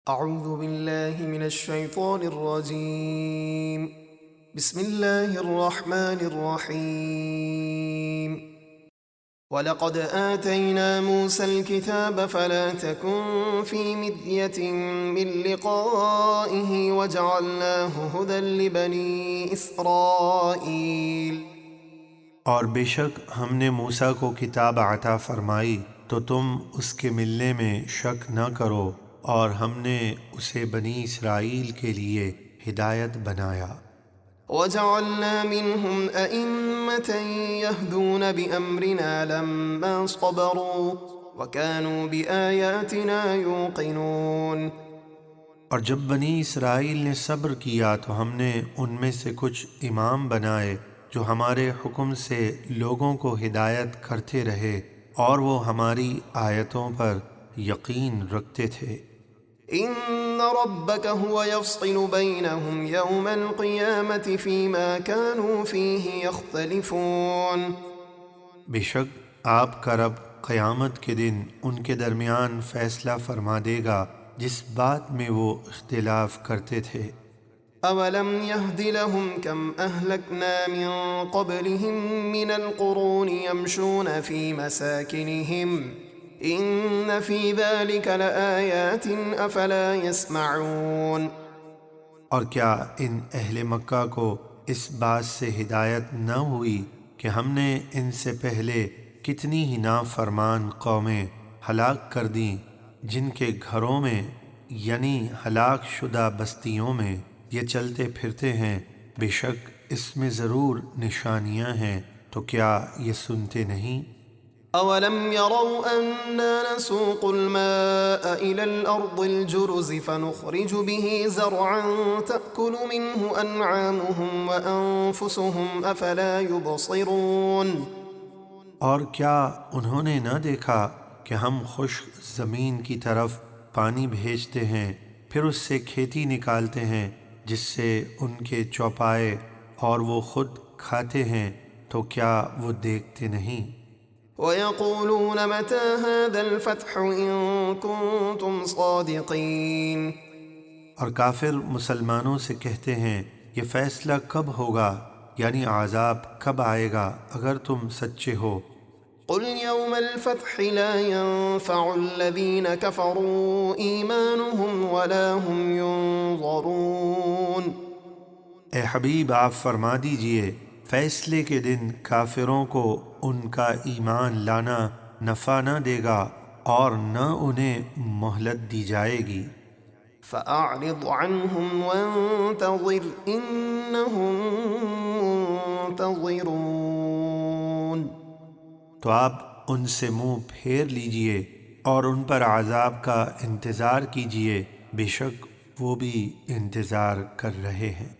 اعوذ باللہ من الشیطان الرجیم بسم اللہ الرحمن الرحیم وَلَقَدْ آتَيْنَا مُوسَى الْكِتَابَ فَلَا تَكُنْ فِي مِرْيَةٍ مِّن لِقَائِهِ وَجَعَلْنَاهُ هُدًى لِبَنِي إِسْرَائِيلَ۔ اور بے شک ہم نے موسیٰ کو کتاب عطا فرمائی تو تم اس کے ملنے میں شک نہ کرو، اور ہم نے اسے بنی اسرائیل کے لیے ہدایت بنایا۔ وَجَعَلْنَا مِنْهُمْ أَئِمَّةً يَهْدُونَ بِأَمْرِنَا لَمَّا صَبَرُوا وَكَانُوا بِآيَاتِنَا يُوقِنُونَ۔ اور جب بنی اسرائیل نے صبر کیا تو ہم نے ان میں سے کچھ امام بنائے جو ہمارے حکم سے لوگوں کو ہدایت کرتے رہے، اور وہ ہماری آیتوں پر یقین رکھتے تھے۔ إِنَّ رَبَّكَ هُوَ يَفْصِلُ بَيْنَهُمْ يَوْمَ الْقِيَامَةِ فِيمَا كَانُوا فِيهِ يَخْتَلِفُونَ۔ بے شک آپ کا رب قیامت کے دن ان کے درمیان فیصلہ فرما دے گا جس بات میں وہ اختلاف کرتے تھے۔ أَوَلَمْ يَهْدِ لَهُمْ كَمْ أَهْلَكْنَا مِنْ قَبْلِهِمْ مِنَ الْقُرُونِ يَمْشُونَ فِي مَسَاكِنِهِمْ إِنَّ فِي ذَلِكَ لَآيَاتٍ أَفَلَا يَسْمَعُونَ۔ اور کیا ان اہل مکہ کو اس بات سے ہدایت نہ ہوئی کہ ہم نے ان سے پہلے کتنی ہی نافرمان قومیں ہلاک کر دیں جن کے گھروں میں یعنی ہلاک شدہ بستیوں میں یہ چلتے پھرتے ہیں، بے شک اس میں ضرور نشانیاں ہیں، تو کیا یہ سنتے نہیں؟ أَوَلَمْ يَرَوْا أَنَّا نَسُوقُ الْمَاءَ إِلَى الْأَرْضِ الْجُرُزِ فَنُخْرِجُ بِهِ زَرْعًا تَأْكُلُ مِنْهُ أَنْعَامُهُمْ وَأَنفُسُهُمْ أَفَلَا يُبْصِرُونَ۔ اور کیا انہوں نے نہ دیکھا کہ ہم خشک زمین کی طرف پانی بھیجتے ہیں، پھر اس سے کھیتی نکالتے ہیں جس سے ان کے چوپائے اور وہ خود کھاتے ہیں، تو کیا وہ دیکھتے نہیں؟ وَيَقُولُونَ مَتَى هَذَا الْفَتْحُ إِن كُنتُمْ صَادِقِينَ۔ اور کافر مسلمانوں سے کہتے ہیں یہ فیصلہ کب ہوگا، یعنی عذاب کب آئے گا اگر تم سچے ہو۔ قُلْ يَوْمَ الْفَتْحِ لَا يَنفَعُ الَّذِينَ كَفَرُوا إِيمَانُهُمْ وَلَا هُمْ يُنظَرُونَ۔ اے حبیب آپ فرما دیجئے فیصلے کے دن کافروں کو ان کا ایمان لانا نفع نہ دے گا اور نہ انہیں مہلت دی جائے گی۔ فَأَعْرِضْ عَنْهُمْ وَانتَظِرْ إِنَّهُمْ مُنتَظِرُونَ۔ تو آپ ان سے منہ پھیر لیجئے اور ان پر عذاب کا انتظار کیجئے، بے شک وہ بھی انتظار کر رہے ہیں۔